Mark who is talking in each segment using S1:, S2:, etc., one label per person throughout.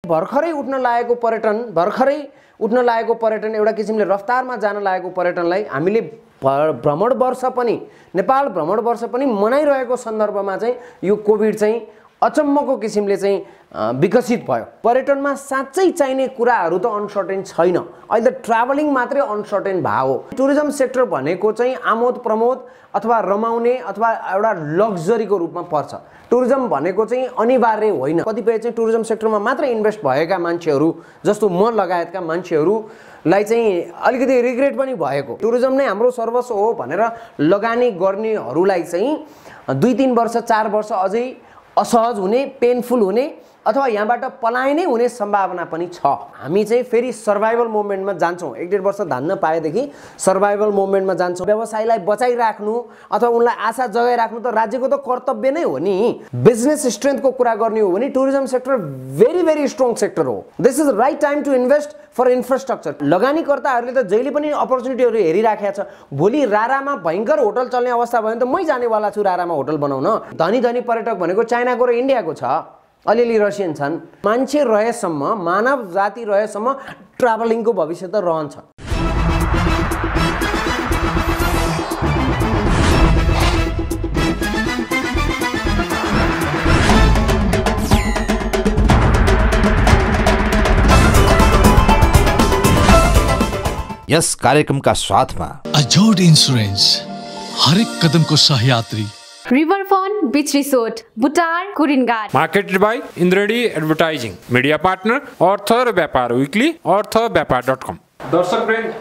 S1: भर्खरै उठ्न लागेको पर्यटन एउटा किसिमले रफ्तारमा जान लागेको पर्यटनलाई हामीले भ्रमण वर्ष पनि नेपाल भ्रमण वर्ष पनि मनाइरहेको सन्दर्भमा चाहिँ यो कोभिड चाहिँ अचम्मको किसिमले चाहिँ विकसित भयो। पर्यटनमा साँच्चै चाहिने कुराहरू त अनसर्टेन छैन, अहिले त ट्राभलिङ मात्रै अनसर्टेन भयो। टुरिज्म सेक्टर भनेको चाहिँ आमोद प्रमोद अथवा रमाउने अथवा एउटा लग्जरीको रूपमा पर्छ। टुरिज्म भनेको चाहिँ अनिवार्य होइन। कतिपय चाहिँ टुरिज्म सेक्टरमा मात्र इन्भेस्ट भएका मान्छेहरू जस्तो म लगायतका मान्छेहरूलाई चाहिँ अलिकति रिग्रेट पनि भएको। टुरिज्म नै हाम्रो सर्वस्व हो भनेर लगानी गर्नेहरूलाई चाहिँ 2-3 वर्ष 4 वर्ष अझै असहज हुने, पेनफुल हुने अथवा यहाँबाट पलायनै हुने सम्भावना पनि छ। हामी चाहिँ फेरि सर्भाइभल मुभमेन्टमा जान्छौँ। 1-1.5 वर्ष धान्न पाएदेखि सर्भाइभल मुभमेन्टमा जान्छौँ। व्यवसायलाई बचाइराख्नु अथवा उनलाई आशा जगाइराख्नु त राज्यको त कर्तव्य नै हो नि। बिजनेस स्ट्रेन्थको कुरा गर्ने हो भने tourism sector very very strong sector हो। This is right time to invest for infrastructure. लगानीकर्ताहरूले त जहिले पनि अपर्च्युनिटीहरू हेरिराखेका छ। भोलि रारामा भयङ्कर होटल चल्ने अवस्था भयो भने त मै जानेवाला छु रारामा होटल बनाउन। धनी धनी पर्यटक भनेको चाइनाको र इन्डियाको छ, अलिअलि रसियन छन्। मान्छे रहेसम्म, मानव जाति रहेसम्म ट्राभलिङको भविष्य त रहन्छ।
S2: यस कार्यक्रमका साथमा
S3: अजोड इन्स्योरेन्स, हरेक कदमको सहयात्री।
S4: रिभरफ्रन्ट बीच रिसोर्ट, बुटार, कुरिनघाट।
S5: मार्केटेड बाई इन्द्रेडी एडभर्टाइजिङ, मीडिया पार्टनर अर्थ र व्यापार विकली, अर्थव्यापार.com। दर्शकवृन्द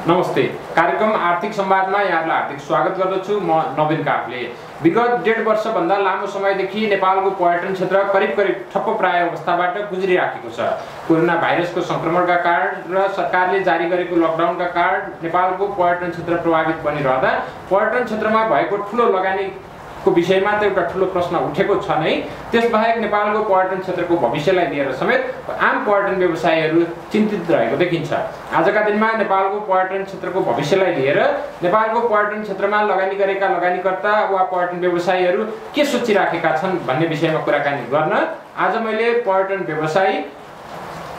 S5: नमस्ते। कार्यक्रम आर्थिक संवादमा यहाँलाई हार्दिक स्वागत गर्दछु। म नवीन काफले। विगत 1.5 वर्षभन्दा लामो समयदेखि नेपालको पर्यटन क्षेत्र करिब ठप्प प्राय अवस्थाबाट गुज्रिराखेको छ। कोरोना भाइरसको संक्रमणका कारण र सरकारले जारी गरेको लकडाउनका कारण नेपालको पर्यटन क्षेत्र प्रभावित बनिरहँदा पर्यटन क्षेत्रमा भएको ठुलो लगानीको विषयमा त एउटा ठुलो प्रश्न उठेको छ नै। त्यसबाहेक नेपालको पर्यटन क्षेत्रको भविष्यलाई लिएर समेत आम पर्यटन व्यवसायीहरू चिन्तित रहेको देखिन्छ। आजका दिनमा नेपालको पर्यटन क्षेत्रको भविष्यलाई लिएर नेपालको पर्यटन क्षेत्रमा लगानी गरेका लगानीकर्ता वा पर्यटन व्यवसायीहरू के सोचिराखेका छन् भन्ने विषयमा कुराकानी गर्न आज मैले पर्यटन व्यवसायी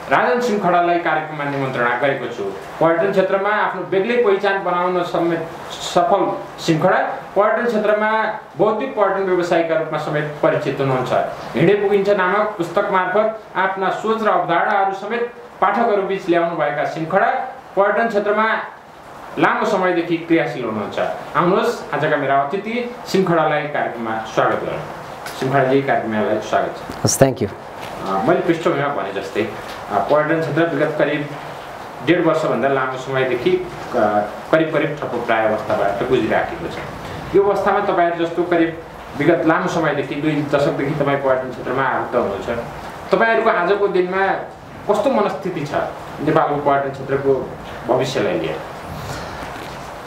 S5: राजन सिमखडालाई कार्यक्रममा निमन्त्रणा गरेको छु। पर्यटन क्षेत्रमा आफ्नो बेग्लै पहिचान बनाउन समेत सफल सिमखडा पर्यटन क्षेत्रमा बौद्धिक पर्यटन व्यवसायीका रूपमा समेत परिचित हुनुहुन्छ। हिँडे पुगिन्छ नामक पुस्तक मार्फत आफ्ना सोच र अवधारणाहरू समेत पाठकहरू बीच ल्याउनु भएका सिमखडा पर्यटन क्षेत्रमा लामो समयदेखि क्रियाशील हुनुहुन्छ। आउनुहोस् आजका मेरा अतिथि सिमखडालाई कार्यक्रममा स्वागत गरौँ। सिमखडाजी, कार्यक्रममा स्वागत छ।
S1: Thank you.
S5: मैले पृष्ठभूमिमा भने जस्तै पर्यटन क्षेत्र विगत करिब 1.5 वर्षभन्दा लामो समयदेखि करिब ठप्प प्राय अवस्थाबाट गुज्रिराखेको छ। यो अवस्थामा तपाईँहरू जस्तो करिब विगत लामो समयदेखि 2 दशकदेखि तपाईँ पर्यटन क्षेत्रमा आबद्ध हुनुहुन्छ। तपाईँहरूको आजको दिनमा कस्तो मनस्थिति छ नेपालको पर्यटन क्षेत्रको भविष्यलाई लिएर?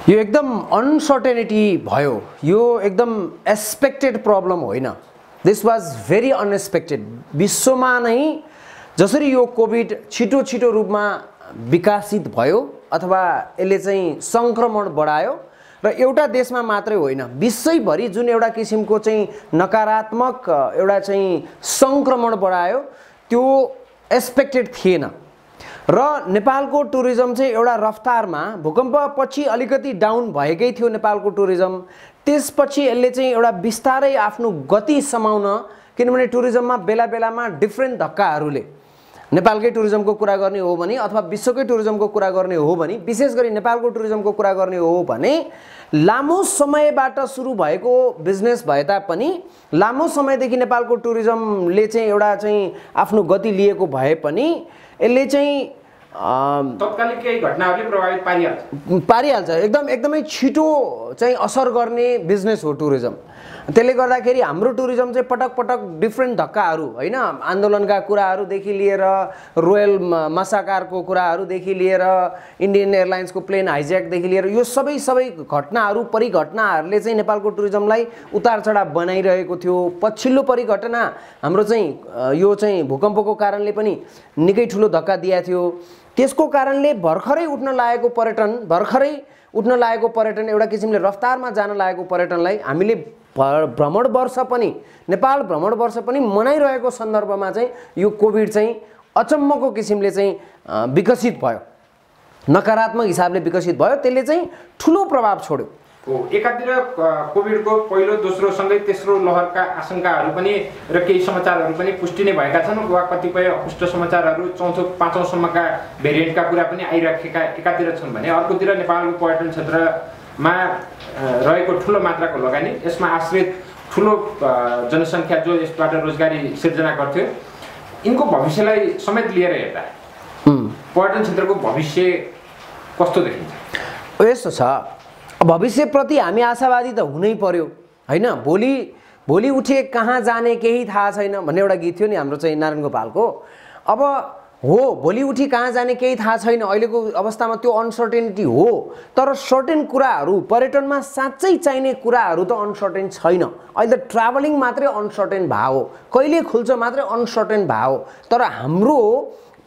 S1: यो एकदम अनसर्टेनिटी भयो। यो एकदम एक्सपेक्टेड प्रब्लम होइन। This was very unexpected. विश्वमा नै जसरी यो कोभिड छिटो रूपमा विकसित भयो अथवा यसले चाहिँ सङ्क्रमण बढायो र एउटा देशमा मात्रै होइन विश्वैभरि जुन एउटा किसिमको चाहिँ नकारात्मक एउटा चाहिँ सङ्क्रमण बढायो त्यो एक्सपेक्टेड थिएन। र नेपालको टुरिज्म चाहिँ एउटा रफ्तारमा भूकम्पपछि अलिकति डाउन भएकै थियो नेपालको टुरिज्म। त्यसपछि यसले चाहिँ एउटा बिस्तारै आफ्नो गति समाउन, किनभने टुरिज्ममा बेलामा डिफ्रेन्ट धक्काहरूले, नेपालकै टुरिज्मको कुरा गर्ने हो भने अथवा विश्वकै टुरिज्मको कुरा गर्ने हो भने, विशेष गरी नेपालको टुरिज्मको कुरा गर्ने हो भने लामो समयबाट सुरु भएको बिजनेस भए तापनि लामो समयदेखि नेपालको टुरिज्मले चाहिँ एउटा चाहिँ आफ्नो गति लिएको भए पनि यसले चाहिँ
S5: तत्कालीन केही घटनाहरूले प्रभावित
S1: पारिहाल्छ। एकदमै छिटो चाहिँ असर गर्ने बिजनेस हो टुरिज्म। त्यसले गर्दाखेरि हाम्रो टुरिज्म चाहिँ पटक डिफ्रेन्ट धक्काहरू होइन, आन्दोलनका कुराहरूदेखि लिएर रोयल मसाकारको कुराहरूदेखि लिएर इन्डियन एयरलाइन्सको प्लेन हाइज्याकदेखि लिएर यो सबै घटनाहरू परिघटनाहरूले चाहिँ नेपालको टुरिज्मलाई उतार चढाव बनाइरहेको थियो। पछिल्लो परिघटना हाम्रो चाहिँ यो चाहिँ भूकम्पको कारणले पनि निकै ठुलो धक्का दिएको थियो। त्यसको कारणले भर्खरै उठ्न लागेको पर्यटन एउटा किसिमले रफ्तारमा जान लागेको पर्यटनलाई हामीले नेपाल भ्रमण वर्ष पनि मनाइरहेको सन्दर्भमा चाहिँ यो कोभिड चाहिँ अचम्मको किसिमले चाहिँ विकसित भयो, नकारात्मक हिसाबले विकसित भयो, त्यसले चाहिँ ठुलो प्रभाव छोड्यो।
S5: एकातिर कोभिडको पहिलो दोस्रो सँगै तेस्रो लहरका आशंकाहरू पनि र केही समाचारहरू पनि पुष्टि नै भएका छन् वा कतिपय अपुष्ट समाचारहरू चौथो पाँचौँसम्मका भेरिएन्टका कुरा पनि आइराखेका एकातिर छन् भने अर्कोतिर नेपालको पर्यटन क्षेत्रमा रहेको ठुलो मात्राको लगानी, यसमा आश्रित ठुलो जनसङ्ख्या जो यसबाट रोजगारी सिर्जना गर्थ्यो, यिनको भविष्यलाई समेत लिएर हेर्दा पर्यटन क्षेत्रको भविष्य कस्तो देखिन्छ?
S1: यस्तो छ, भविष्यप्रति हामी आशावादी त हुनै पर्यो हैन। भोलि उठे कहाँ जाने केही थाहा छैन भन्ने एउटा गीत थियो नि हाम्रो चाहिँ नारायण गोपालको। अब हो, भोलि उठी कहाँ जाने केही थाहा छैन, अहिलेको अवस्थामा त्यो अनसर्टेनिटी हो। तर सर्टेन कुराहरू पर्यटनमा साँच्चै चाहिने कुराहरू त अनसर्टेन छैन। अहिले त ट्राभलिङ मात्रै अनसर्टेन भयो, कहिले खुल्छ मात्रै अनसर्टेन भयो। तर हाम्रो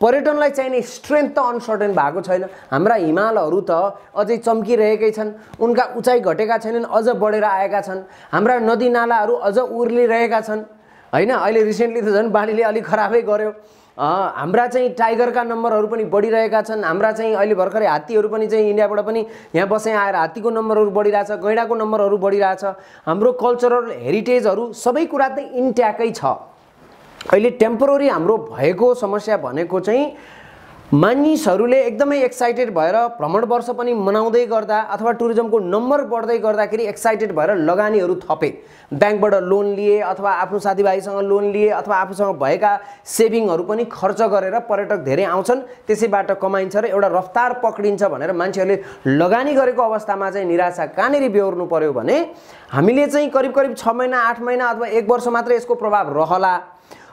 S1: पर्यटनलाई चाहिने स्ट्रेन्थ त अनसर्टेन भएको छैन। हाम्रा हिमालहरू त अझै चम्किरहेकै छन्, उनका उचाइ घटेका छैनन्, अझ बढेर आएका छन्। हाम्रा नदीनालाहरू अझ उर्लिरहेका छन् हैन। अहिले रिसेन्टली त झन् बाढीले अलिक खराबै गर्यो। हाम्रा चाहिँ टाइगरका नम्बरहरू पनि बढिरहेका छन्। हाम्रा चाहिँ अहिले भर्खरै हात्तीहरू पनि चाहिँ इन्डियाबाट पनि यहाँ बसाइ आएर हात्तीको नम्बरहरू बढिरहेछ, गैँडाको नम्बरहरू बढिरहेछ। हाम्रो कल्चरल हेरिटेजहरू सबै कुरा त इन्ट्याक्टै छ। अहिले टेम्पोररी हाम्रो भएको समस्या भनेको चाहिँ मानिसहरूले एकदमै एक्साइटेड भएर भ्रमण वर्ष पनि मनाउँदै गर्दा अथवा टुरिज्मको नम्बर बढ्दै गर्दाखेरि एक्साइटेड भएर लगानीहरू थपे, ब्याङ्कबाट लोन लिए अथवा आफ्नो साथीभाइसँग लोन लिए अथवा आफूसँग भएका सेभिङहरू पनि खर्च गरेर पर्यटक धेरै आउँछन्, त्यसैबाट कमाइन्छ र एउटा रफ्तार पक्रिन्छ भनेर मान्छेहरूले लगानी गरेको अवस्थामा चाहिँ निराशा कहाँनिर बेहोर्नु पर्यो भने हामीले चाहिँ करिब 6 महिना 8 महिना अथवा 1 वर्ष मात्र यसको प्रभाव रहला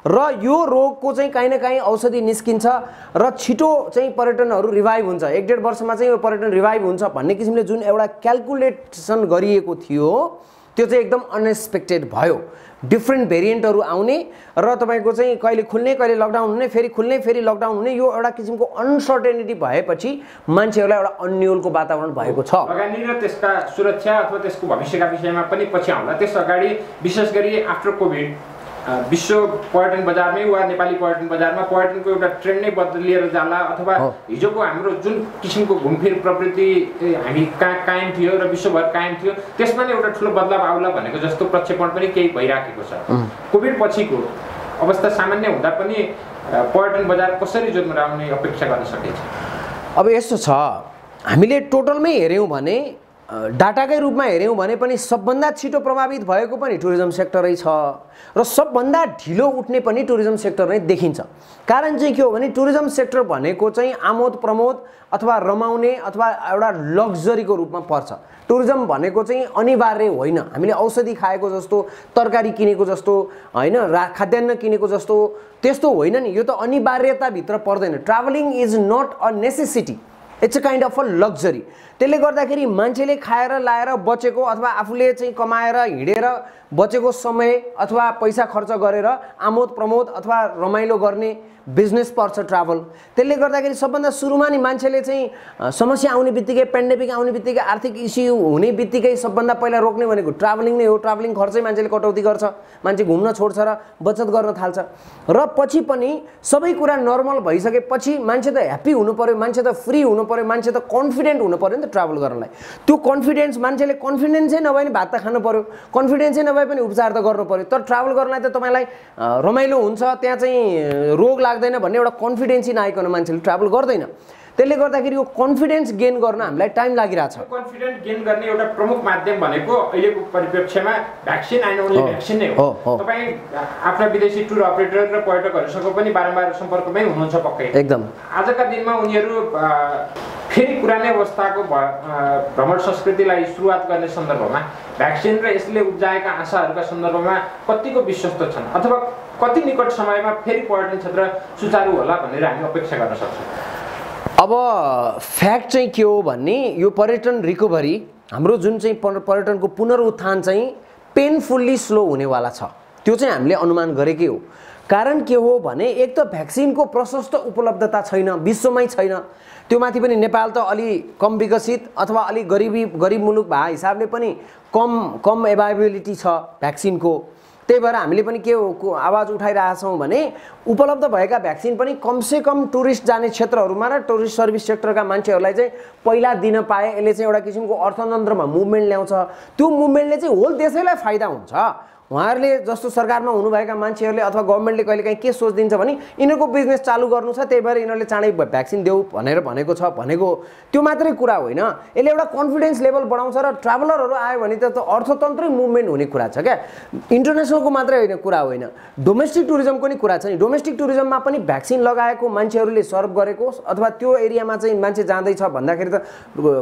S1: र यो रोगको चाहिँ कहीँ न कहीँ औषधि निस्किन्छ र छिटो चाहिँ पर्यटनहरू रिभाइभ हुन्छ, 1-1.5 वर्षमा चाहिँ यो पर्यटन रिभाइभ हुन्छ भन्ने किसिमले जुन एउटा क्यालकुलेसन गरिएको थियो त्यो चाहिँ एकदम अनएक्सपेक्टेड भयो। डिफ्रेन्ट भेरिएन्टहरू आउने र तपाईँको चाहिँ कहिले खुल्ने कहिले लकडाउन हुने, फेरि खुल्ने फेरि लकडाउन हुने, यो एउटा किसिमको अनसर्टेनिटी भएपछि मान्छेहरूलाई एउटा अन्योलको वातावरण भएको छ।
S5: लगानी र त्यसका सुरक्षा अथवा त्यसको भविष्यका विषयमा पनि पछि आउँला। त्यस अगाडि विशेष गरी आफ्टर कोभिड विश्व पर्यटन बजारमै वा नेपाली पर्यटन बजारमा पर्यटनको एउटा ट्रेन्ड नै बदलिएर जाला अथवा हिजोको हाम्रो जुन किसिमको घुमफिर प्रवृत्ति हामी कायम थियो र विश्वभर कायम थियो त्यसमा नै एउटा ठुलो बदलाव आउला भनेको जस्तो प्रक्षेपण पनि केही भइराखेको छ। कोभिड पछिको अवस्था सामान्य हुँदा पनि पर्यटन बजार कसरी जोर्मराउने अपेक्षा गर्न सकिन्छ?
S1: अब यस्तो छ, हामीले टोटलमै हेऱ्यौँ भने डाटाकै रूपमा हेऱ्यौँ भने पनि सबभन्दा छिटो प्रभावित भएको पनि टुरिज्म सेक्टरै छ र सबभन्दा ढिलो उठ्ने पनि टुरिज्म सेक्टर नै देखिन्छ। कारण चाहिँ के हो भने टुरिज्म सेक्टर भनेको चाहिँ आमोद प्रमोद अथवा रमाउने अथवा एउटा लग्जरीको रूपमा पर्छ। टुरिज्म भनेको चाहिँ अनिवार्य होइन, हामीले औषधि खाएको जस्तो, तरकारी किनेको जस्तो हैन, खाद्यान्न किनेको जस्तो त्यस्तो होइन नि, यो त अनिवार्यताभित्र पर्दैन। Travelling is not a necessity, it's a kind of a luxury. त्यसले गर्दाखेरि मान्छेले खाएर लाएर बचेको अथवा आफूले चाहिँ कमाएर हिँडेर बचेको समय अथवा पैसा खर्च गरेर आमोद प्रमोद अथवा रमाइलो गर्ने बिजनेस पर्छ ट्राभल। त्यसले गर्दाखेरि सबभन्दा सुरुमा नि मान्छेले चाहिँ समस्या आउने बित्तिकै, पेन्डेमिक आउने बित्तिकै, आर्थिक इस्यु हुने बित्तिकै सबभन्दा पहिला रोक्ने भनेको ट्राभलिङ नै हो। ट्राभलिङ खर्चै मान्छेले कटौती गर्छ, मान्छे घुम्न छोड्छ र बचत गर्न थाल्छ र पछि पनि सबै कुरा नर्मल भइसकेपछि मान्छे त ह्याप्पी हुनु पर्यो, मान्छे त फ्री हुनु पर्यो, मान्छे त कन्फिडेन्ट हुनु पर्यो नि त ट्राभल गर्नलाई। त्यो कन्फिडेन्स मान्छेले कन्फिडेन्सै नभए नि भात त खानु पर्यो, कन्फिडेन्सै नभए पनि उपचार त गर्नु पर्यो। तर ट्राभल गर्नलाई त तपाईँलाई रमाइलो हुन्छ, त्यहाँ चाहिँ रोग लाग्दैन भन्ने एउटा कन्फिडेन्सै नआइकन मान्छेले ट्राभल गर्दैन। त्यसले गर्दाखेरि यो कन्फिडेन्स गेन गर्न हामीलाई टाइम लागिरहेछ।
S5: कन्फिडेन्स गेन गर्ने एउटा प्रमुख माध्यम भनेको अहिलेको परिप्रेक्ष्यमा भ्याक्सिन एन्ड ओन्ली भ्याक्सिन नै हो। तपाईँ आफ्ना विदेशी टुर अपरेटर र पर्यटकहरूसँग पनि बारम्बार सम्पर्कमै हुनुहुन्छ पक्कै।
S1: एकदम
S5: आजका दिनमा उनीहरू फेरि पुरानै अवस्थाको भ्रमण संस्कृतिलाई सुरुवात गर्ने सन्दर्भमा भ्याक्सिन र यसले उब्जाएका आशाहरूका सन्दर्भमा कतिको विश्वस्त छन् अथवा कति निकट समयमा फेरि पर्यटन क्षेत्र सुचारू होला भनेर हामी अपेक्षा गर्न सक्छौँ?
S1: अब फ्याक्ट चाहिँ के हो भन्ने, यो पर्यटन रिकभरी हाम्रो जुन चाहिँ पर्यटनको पुनरुत्थान चाहिँ पेनफुल्ली स्लो हुनेवाला छ, त्यो चाहिँ हामीले अनुमान गरेकै हो। कारण के हो भने एक त भ्याक्सिनको प्रशस्त उपलब्धता छैन, विश्वमै छैन। त्यो माथि पनि नेपाल त अलि कम विकसित अथवा अलि गरिब मुलुक भए हिसाबले पनि कम एभाइलेबिलिटी छ भ्याक्सिनको। त्यही भएर हामीले पनि के आवाज उठाइरहेछौँ भने उपलब्ध भएका भ्याक्सिन पनि कमसेकम टुरिस्ट जाने क्षेत्रहरूमा र टुरिस्ट सर्भिस सेक्टरका मान्छेहरूलाई चाहिँ पहिला दिन पाए यसले चाहिँ एउटा किसिमको अर्थतन्त्रमा मुभमेन्ट ल्याउँछ। त्यो मुभमेन्टले चाहिँ होल देशैलाई फाइदा हुन्छ। उहाँहरूले जस्तो सरकारमा हुनुभएका मान्छेहरूले अथवा गभर्मेन्टले कहिलेकाहीँ के सोचिदिन्छ भने यिनीहरूको बिजनेस चालु गर्नु छ, त्यही भएर यिनीहरूले चाँडै भ्याक्सिन देऊ भनेर भनेको छ भनेको त्यो मात्रै कुरा होइन। यसले एउटा कन्फिडेन्स लेभल बढाउँछ र ट्राभलरहरू आयो भने त अर्थतन्त्रै मुभमेन्ट हुने कुरा छ क्या। इन्टरनेसनलको मात्रै होइन कुरा होइन, डोमेस्टिक टुरिज्मको नि कुरा छ नि। डोमेस्टिक टुरिज्ममा पनि भ्याक्सिन लगाएको मान्छेहरूले सर्भ गरेको अथवा त्यो एरियामा चाहिँ मान्छे जाँदैछ भन्दाखेरि त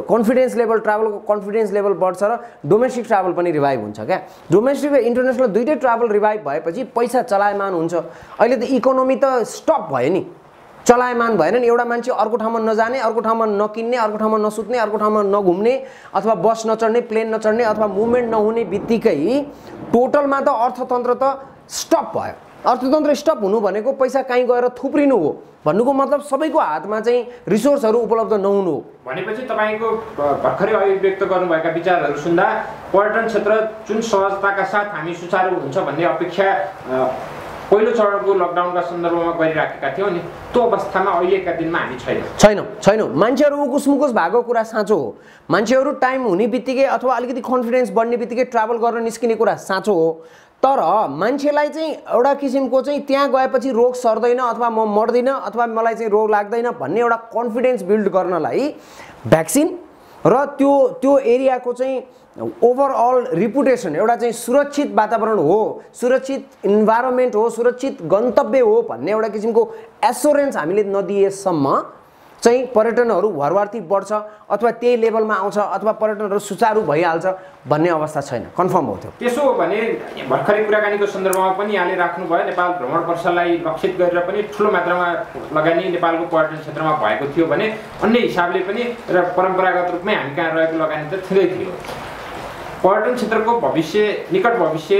S1: कन्फिडेन्स लेभल, ट्राभलको कन्फिडेन्स लेभल बढ्छ र डोमेस्टिक ट्राभल पनि रिभाइभ हुन्छ क्या। डोमेस्टिक र इन्टरनेसनल दुईटै ट्राभल रिभाइभ भएपछि पैसा चलायमान हुन्छ। अहिले त इकोनोमी त स्टप भयो नि, चलायमान भएन नि। एउटा मान्छे अर्को ठाउँमा नजाने, अर्को ठाउँमा नकिन्ने, अर्को ठाउँमा नसुत्ने, अर्को ठाउँमा नघुम्ने अथवा बस नचढ्ने, प्लेन नचढ्ने अथवा मुभमेन्ट नहुने बित्तिकै टोटलमा त अर्थतन्त्र त स्टप भयो। अर्थतन्त्र स्टप हुनु भनेको पैसा कहीँ गएर थुप्रिनु हो भन्नुको मतलब सबैको हातमा चाहिँ रिसोर्सहरू उपलब्ध नहुनु हो।
S5: भनेपछि तपाईँको भर्खरै अभिव्यक्त गर्नुभएका विचारहरू सुन्दा पर्यटन क्षेत्र जुन सहजताका साथ हामी सुचारू हुन्छ भन्ने अपेक्षा पहिलो चरणको लकडाउनका सन्दर्भमा गरिराखेका थियौँ नि, त्यो अवस्थामा अहिलेका दिनमा हामी छैनौँ।
S1: मान्छेहरू उकुसमुकुस भएको कुरा साँचो हो। मान्छेहरू टाइम हुने बित्तिकै अथवा अलिकति कन्फिडेन्स बढ्ने बित्तिकै ट्राभल गर्न निस्किने कुरा साँचो हो। तर मान्छेलाई चाहिँ एउटा किसिमको चाहिँ त्यहाँ गएपछि रोग सर्दैन अथवा म मर्दिनँ अथवा मलाई चाहिँ रोग लाग्दैन भन्ने एउटा कन्फिडेन्स बिल्ड गर्नलाई भ्याक्सिन र त्यो एरियाको चाहिँ ओभरअल रिपुटेसन, एउटा चाहिँ सुरक्षित वातावरण हो, सुरक्षित इन्भाइरोमेन्ट हो, सुरक्षित गन्तव्य हो भन्ने एउटा किसिमको एस्योरेन्स हामीले नदिएसम्म चाहिँ पर्यटनहरू भरवार्ती बढ्छ अथवा त्यही लेभलमा आउँछ अथवा पर्यटनहरू सुचारू भइहाल्छ भन्ने अवस्था छैन। कन्फर्म हो त्यो।
S5: त्यसो हो भने भर्खरै कुराकानीको सन्दर्भमा पनि यहाँले राख्नुभयो नेपाल भ्रमण वर्षलाई लक्षित गरेर पनि ठुलो मात्रामा लगानी नेपालको पर्यटन क्षेत्रमा भएको थियो भने अन्य हिसाबले पनि र परम्परागत रूपमै हामी कहाँ रहेको लगानी त थिँदै थियो। पर्यटन क्षेत्रको भविष्य, निकट भविष्य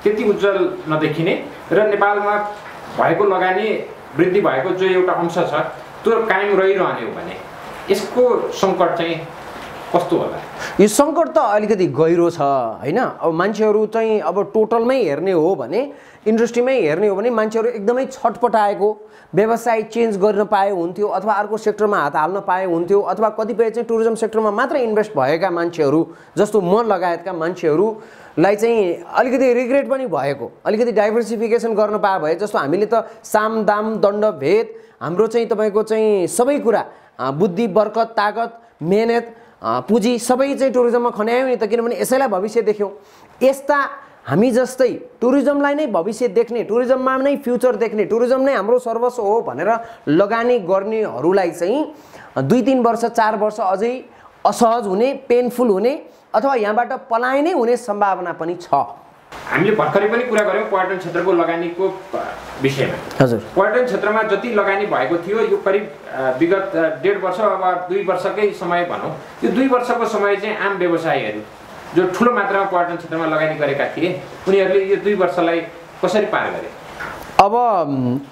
S5: त्यति उज्जवल नदेखिने र नेपालमा भएको लगानी वृद्धि भएको जो एउटा अंश छ त्यो कायम रहिरहने हो भने यसको सङ्कट चाहिँ कस्तो होला?
S1: यो सङ्कट त अलिकति गहिरो छ होइन। अब मान्छेहरू चाहिँ अब टोटलमै हेर्ने हो भने, इन्डस्ट्रीमै हेर्ने हो भने मान्छेहरू एकदमै छटपटाएको, व्यवसाय चेन्ज गर्न पाए हुन्थ्यो अथवा अर्को सेक्टरमा हात हाल्न पाए हुन्थ्यो अथवा कतिपय चाहिँ टुरिज्म सेक्टरमा मात्र इन्भेस्ट भएका मान्छेहरू जस्तो म लगायतका मान्छेहरूलाई चाहिँ अलिकति रिग्रेट पनि भएको, अलिकति डाइभर्सिफिकेसन गर्न पाए भए। जस्तो हामीले त साम दाम दण्ड भेद हाम्रो चाहिँ तपाईँको चाहिँ सबै कुरा बुद्धि बर्कत ताकत मेहनत पुँजी सबै चाहिँ टुरिज्ममा खन्यायौँ नि त, किनभने यसैलाई भविष्य देख्यौँ। यस्ता हामी जस्तै टुरिज्मलाई नै भविष्य देख्ने, टुरिज्ममा नै फ्युचर देख्ने, टुरिज्म नै हाम्रो सर्वस्व हो भनेर लगानी गर्नेहरूलाई चाहिँ 2-3 वर्ष 4 वर्ष अझै असहज हुने, पेनफुल हुने अथवा यहाँबाट पलायनै हुने सम्भावना पनि छ।
S5: हामीले भर्खरै पनि कुरा गऱ्यौँ पर्यटन क्षेत्रको लगानीको विषयमा।
S1: हजुर,
S5: पर्यटन क्षेत्रमा जति लगानी भएको थियो यो करिब विगत 1.5 वर्ष वा 2 वर्षकै समय भनौँ, यो 2 वर्षको समय चाहिँ आम व्यवसायीहरू जो ठुलो मात्रामा पर्यटन क्षेत्रमा लगानी गरेका थिए उनीहरूले यो 2 वर्षलाई कसरी पार गरे?
S1: अब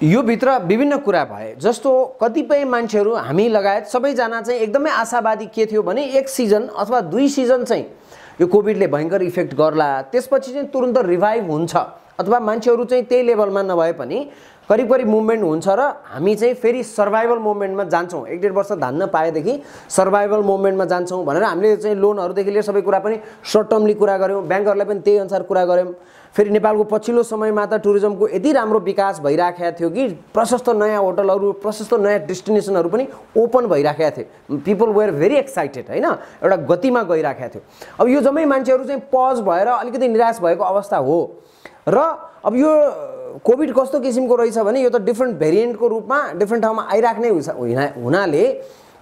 S1: यो भित्र विभिन्न कुरा भए। जस्तो कतिपय मान्छेहरू हामी लगायत सबैजना चाहिँ एकदमै आशावादी के थियो भने 1 सिजन अथवा 2 सिजन चाहिँ यो कोभिडले भयङ्कर इफेक्ट गर्ला, त्यसपछि चाहिँ तुरुन्त रिभाइभ हुन्छ अथवा मान्छेहरू चाहिँ त्यही लेभलमा नभए पनि करिब करिब मुभमेन्ट हुन्छ र हामी चाहिँ फेरि सर्भाइभल मुभमेन्टमा जान्छौँ। 1-1.5 वर्ष धान्न पाएदेखि सर्भाइभल मुभमेन्टमा जान्छौँ भनेर हामीले चाहिँ लोनहरूदेखि लिएर सबै कुरा पनि सर्ट टर्मली कुरा गऱ्यौँ, ब्याङ्कहरूलाई पनि त्यही अनुसार कुरा गऱ्यौँ। फेरि नेपालको पछिल्लो समयमा त टुरिज्मको यति राम्रो विकास भइराखेको थियो कि प्रशस्त नयाँ होटलहरू, प्रशस्त नयाँ डेस्टिनेसनहरू पनि ओपन भइराखेका थिए। पिपल वेयर भेरी एक्साइटेड होइन, एउटा गतिमा गइराखेको थियो। अब यो जम्मै मान्छेहरू चाहिँ पज भएर अलिकति निराश भएको अवस्था हो र अब यो कोभिड कस्तो किसिमको रहेछ भने यो त डिफ्रेन्ट भेरिएन्टको रूपमा डिफ्रेन्ट ठाउँमा आइराख्ने हुनाले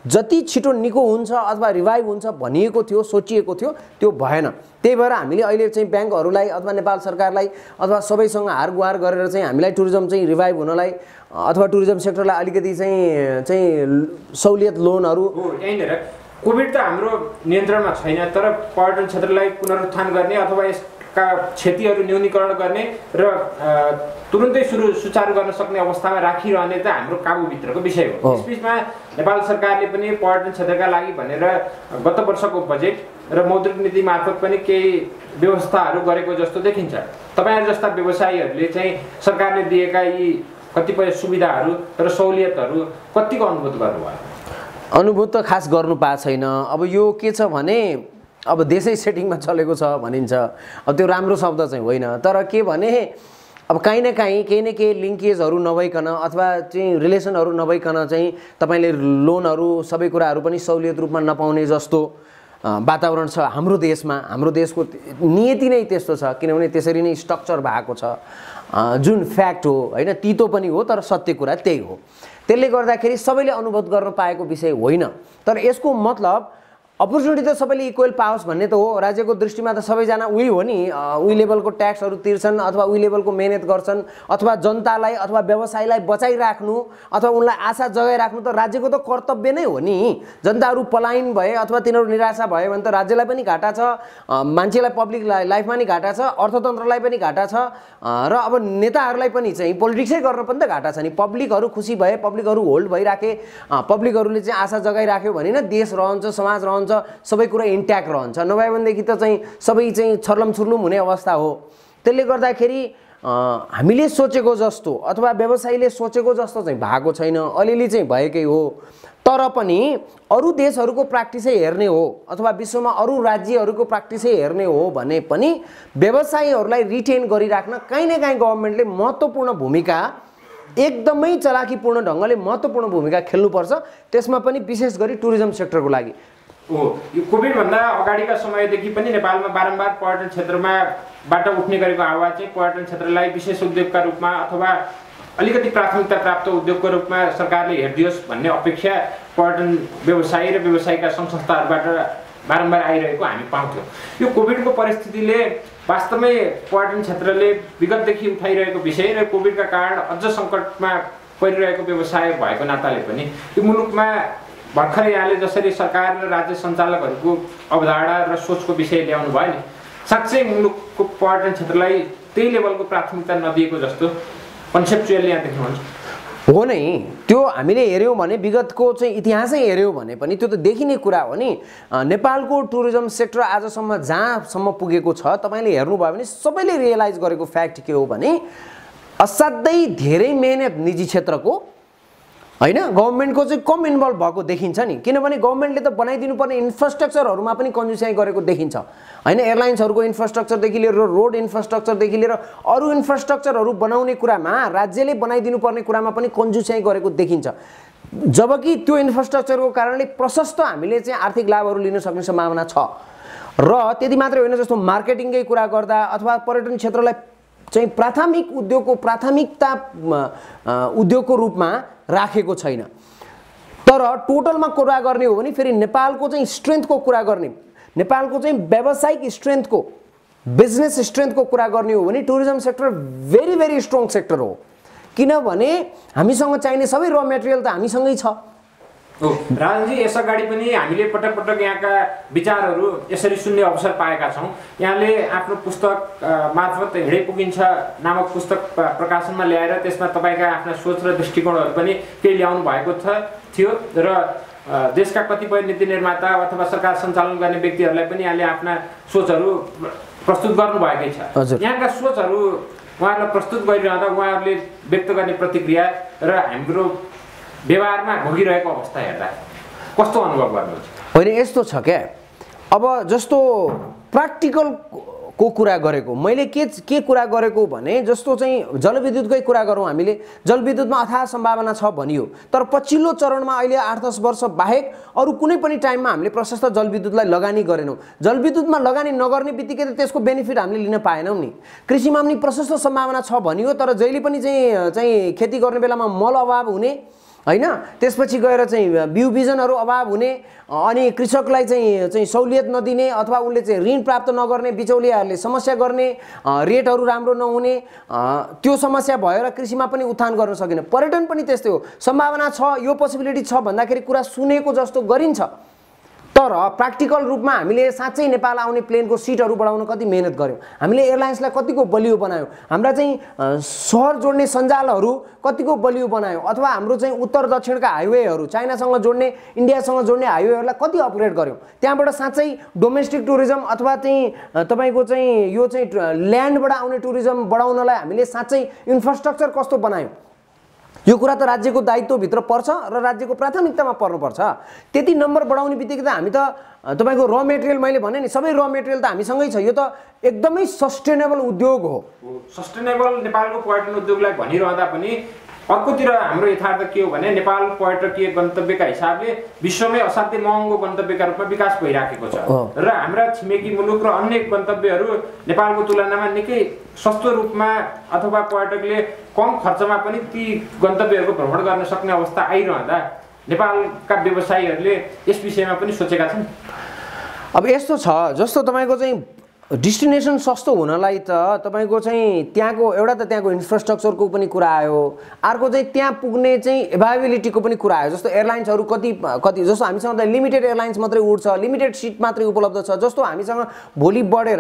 S1: जति छिटो निको हुन्छ अथवा रिभाइभ हुन्छ भनिएको थियो, सोचिएको थियो, त्यो भएन। त्यही भएर हामीले अहिले चाहिँ ब्याङ्कहरूलाई अथवा नेपाल सरकारलाई अथवा सबैसँग हारगुहार गरेर चाहिँ हामीलाई टुरिज्म चाहिँ रिभाइभ हुनलाई अथवा टुरिज्म सेक्टरलाई अलिकति चाहिँ सहुलियत लोनहरू
S5: कोभिड त हाम्रो नियन्त्रणमा छैन, तर पर्यटन क्षेत्रलाई पुनरुत्थान गर्ने अथवा यस का क्षतिहरू न्यूनीकरण गर्ने र तुरुन्तै सुचारू गर्न सक्ने अवस्थामा राखिरहने त हाम्रो काबुभित्रको विषय हो। यसबीचमा नेपाल सरकारले पनि पर्यटन क्षेत्रका लागि भनेर गत वर्षको बजेट र मौद्रिक नीति मार्फत पनि केही व्यवस्थाहरू गरेको जस्तो देखिन्छ। तपाईहरु जस्ता व्यवसायीहरूले चाहिँ सरकारले दिएका यी कतिपय सुविधाहरू र सहुलियतहरू कतिको अनुभूत गर्नुभयो?
S1: अनुभूत त खास गर्नु पाएको छैन। अब यो के छ भने अब देशै सेटिङमा चलेको छ भनिन्छ। अब त्यो राम्रो शब्द चाहिँ होइन, तर के भने अब काहीँ न काहीँ केही न केही लिङ्केजहरू नभइकन अथवा चाहिँ रिलेसनहरू नभइकन चाहिँ तपाईँले लोनहरू सबै कुराहरू पनि सहुलियत रूपमा नपाउने जस्तो वातावरण छ हाम्रो देशमा। हाम्रो देशको नियति नै त्यस्तो छ, किनभने त्यसरी नै स्ट्रक्चर भएको छ, जुन फ्याक्ट हो होइन, तितो पनि हो तर सत्य कुरा त्यही हो। त्यसले गर्दाखेरि सबैले अनुभव गर्न पाएको विषय होइन, तर यसको मतलब अपर्च्युनिटी त सबैले इक्वल पाओस् भन्ने त हो। राज्यको दृष्टिमा त सबैजना उही हो नि, उही लेभलको ट्याक्सहरू तिर्छन् अथवा उही लेभलको मेहनत गर्छन् अथवा जनतालाई अथवा व्यवसायलाई बचाइराख्नु अथवा उनलाई आशा जगाइराख्नु त राज्यको त कर्तव्य नै हो नि। जनताहरू पलायन भए अथवा तिनीहरू निराशा भयो भने त राज्यलाई पनि घाटा छ, मान्छेलाई पब्लिक लाइफमा नि घाटा छ, अर्थतन्त्रलाई पनि घाटा छ र अब नेताहरूलाई पनि चाहिँ पोलिटिक्सै गर्न पनि त घाटा छ नि। पब्लिकहरू खुसी भए, पब्लिकहरू होल्ड भइराखे, पब्लिकहरूले चाहिँ आशा जगाइराख्यो भने न देश रहन्छ, समाज रहन्छ, सबै कुरा इन्ट्याक्ट रहन्छ। नभए भनेदेखि त चाहिँ सबै चाहिँ छर्लम छुर्लुम हुने अवस्था हो। त्यसले गर्दाखेरि हामीले सोचेको जस्तो अथवा व्यवसायीले सोचेको जस्तो चाहिँ भएको छैन, अलिअलि चाहिँ भएकै हो। तर पनि अरू देशहरूको प्र्याक्टिसै हेर्ने हो अथवा विश्वमा अरू राज्यहरूको प्र्याक्टिसै हेर्ने हो भने पनि व्यवसायीहरूलाई रिटेन गरिराख्न काहीँ न काहीँ गभर्मेन्टले महत्त्वपूर्ण भूमिका, एकदमै चलाकीपूर्ण ढङ्गले महत्त्वपूर्ण भूमिका खेल्नुपर्छ। त्यसमा पनि विशेष गरी टुरिज्म सेक्टरको लागि
S5: हो। यो कोभिडभन्दा अगाडिका समयदेखि पनि नेपालमा बारम्बार पर्यटन क्षेत्रमा बाट उठ्ने गरेको आवाज चाहिँ पर्यटन क्षेत्रलाई विशेष उद्योगका रूपमा अथवा अलिकति प्राथमिकता प्राप्त उद्योगको रूपमा सरकारले हेरिदियोस् भन्ने अपेक्षा पर्यटन व्यवसायी र व्यवसायिका सङ्घ संस्थाहरूबाट बारम्बार आइरहेको हामी पाउँथ्यौँ। यो कोभिडको परिस्थितिले वास्तवमै पर्यटन क्षेत्रले विगतदेखि उठाइरहेको विषय र कोभिडका कारण अझ सङ्कटमा परिरहेको व्यवसाय भएको नाताले पनि यो मुलुकमा भर्खरै यहाँले जसरी सरकार र राज्य सञ्चालकहरूको अवधारणा र सोचको विषय ल्याउनु भयो नि, साँच्चै मुलुकको पर्यटन क्षेत्रलाई त्यही लेभलको प्राथमिकता नदिएको जस्तो कन्सेप्चुअली यहाँ देख्नुहुन्छ
S1: हो नै। त्यो हामीले हेऱ्यौँ भने विगतको चाहिँ इतिहासै हेऱ्यौँ भने पनि त्यो त देखिने कुरा हो नि। नेपालको टुरिज्म सेक्टर आजसम्म जहाँसम्म पुगेको छ तपाईँले हेर्नुभयो भने सबैले रियलाइज गरेको फ्याक्ट के हो भने असाध्यै धेरै मेहनत निजी क्षेत्रको होइन, गभर्मेन्टको चाहिँ कम इन्भल्भ भएको देखिन्छ नि। किनभने गभर्मेन्टले त बनाइदिनु पर्ने इन्फ्रास्ट्रक्चरहरूमा पनि कन्जुसाइ गरेको देखिन्छ होइन। एयरलाइन्सहरूको इन्फ्रास्ट्रक्चरदेखि लिएर रोड इन्फ्रास्ट्रक्चरदेखि लिएर अरू इन्फ्रास्ट्रक्चरहरू बनाउने कुरामा राज्यले बनाइदिनु पर्ने कुरामा पनि कन्जुसाइ गरेको देखिन्छ। जबकि त्यो इन्फ्रास्ट्रक्चरको कारणले प्रशस्त हामीले चाहिँ आर्थिक लाभहरू लिन सक्ने सम्भावना छ। र त्यति मात्रै होइन, जस्तो मार्केटिङकै कुरा गर्दा अथवा पर्यटन क्षेत्रलाई चाहिँ प्राथमिक उद्योगको प्राथमिकता उद्योगको रूपमा राखेको छैन। तर टोटलमा कुरा गर्ने हो भने फेरि नेपालको चाहिँ स्ट्रेन्थको कुरा गर्ने, नेपालको चाहिँ व्यावसायिक स्ट्रेन्थको, बिजनेस स्ट्रेन्थको कुरा गर्ने हो भने tourism sector very very strong sector हो। किनभने हामीसँग चाहिने सबै र मेटेरियल त हामीसँगै छ।
S5: राजनजी, यस अगाडि पनि हामीले पटक पटक यहाँका विचारहरू यसरी सुन्ने अवसर पाएका छौँ। यहाँले आफ्नो पुस्तक मार्फत हिँडै पुगिन्छ नामक पुस्तक प्रकाशनमा ल्याएर त्यसमा तपाईँका आफ्ना सोच र दृष्टिकोणहरू पनि केही ल्याउनु भएको थियो र देशका कतिपय नीति निर्माता अथवा सरकार सञ्चालन गर्ने व्यक्तिहरूलाई पनि यहाँले आफ्ना सोचहरू प्रस्तुत गर्नुभएकै छ। यहाँका सोचहरू उहाँहरूलाई प्रस्तुत गरिरहँदा उहाँहरूले व्यक्त गर्ने प्रतिक्रिया र हाम्रो व्यवहारमा भोगिरहेको अवस्था हेर्दा कस्तो अनुभव गर्नुहुन्छ?
S1: होइन, यस्तो छ क्या, अब जस्तो प्र्याक्टिकल को कुरा गरेको मैले के कुरा गरेको भने जस्तो चाहिँ जलविद्युतकै कुरा गरौँ। हामीले जलविद्युतमा अथाह सम्भावना छ भनियो, तर पछिल्लो चरणमा अहिले 8-10 वर्ष बाहेक अरू कुनै पनि टाइममा हामीले प्रशस्त जलविद्युतलाई लगानी गरेनौँ। जलविद्युतमा लगानी नगर्ने बित्तिकै त त्यसको बेनिफिट हामीले लिन पाएनौँ नि। कृषिमा पनि प्रशस्त सम्भावना छ भनियो, तर जहिले पनि चाहिँ खेती गर्ने बेलामा मल अभाव हुने होइन, त्यसपछि गएर चाहिँ बिउ बिजनहरू अभाव हुने, अनि कृषकलाई चाहिँ सहुलियत नदिने अथवा उनले चाहिँ ऋण प्राप्त नगर्ने, बिचौलियाहरूले समस्या गर्ने, रेटहरू राम्रो नहुने, त्यो समस्या भएर कृषिमा पनि उत्थान गर्न सकेन। पर्यटन पनि त्यस्तै हो, सम्भावना छ, यो पोसिबिलिटी छ भन्दाखेरि कुरा सुनेको जस्तो गरिन्छ, तर प्र्याक्टिकल रूपमा हामीले साँच्चै नेपाल आउने प्लेनको सिटहरू बढाउन कति मेहनत गर्यौँ, हामीले एयरलाइन्सलाई कतिको बलियो बनायौँ, हाम्रा चाहिँ सहर जोड्ने सञ्जालहरू कतिको बलियो बनायौँ, अथवा हाम्रो चाहिँ उत्तर दक्षिणका हाइवेहरू चाइनासँग जोड्ने इन्डियासँग जोड्ने हाइवेहरूलाई कति अपग्रेड गर्यौँ। त्यहाँबाट साँच्चै डोमेस्टिक टुरिज्म अथवा चाहिँ तपाईँको चाहिँ यो चाहिँ ल्यान्डबाट आउने टुरिज्म बढाउनलाई हामीले साँच्चै इन्फ्रास्ट्रक्चर कस्तो बनायौँ, यो कुरा त राज्यको दायित्वभित्र पर्छ र राज्यको प्राथमिकतामा पर्नुपर्छ। त्यति नम्बर बढाउने बित्तिकै त हामी त तपाईँको र मेटेरियल, मैले भने नि सबै र मेटेरियल त हामीसँगै छ, यो त एकदमै सस्टेनेबल उद्योग हो।
S5: सस्टेनेबल नेपालको पर्यटन उद्योगलाई भनिरहँदा पनि अर्कोतिर हाम्रो यथार्थ के हो भने नेपाल पर्यटकीय गन्तव्यका हिसाबले विश्वमै असाध्यै महँगो गन्तव्यका रूपमा विकास भइराखेको छ र हाम्रा छिमेकी मुलुक र अन्य गन्तव्यहरू नेपालको तुलनामा निकै सस्तो रूपमा अथवा पर्यटकले कम खर्चमा पनि ती गन्तव्यहरूको भ्रमण गर्न सक्ने अवस्था आइरहँदा नेपालका व्यवसायीहरूले यस विषयमा पनि सोचेका छन्।
S1: अब यस्तो छ, जस्तो तपाईँको चाहिँ डेस्टिनेसन सस्तो हुनलाई त तपाईँको चाहिँ त्यहाँको एउटा त त्यहाँको इन्फ्रास्ट्रक्चरको पनि कुरा आयो, अर्को चाहिँ त्यहाँ पुग्ने चाहिँ एभाइबिलिटीको पनि कुरा आयो। जस्तो एयरलाइन्सहरू कति जस्तो हामीसँग त लिमिटेड एयरलाइन्स मात्रै उड्छ, लिमिटेड सिट मात्रै उपलब्ध छ। जस्तो हामीसँग भोलि बढेर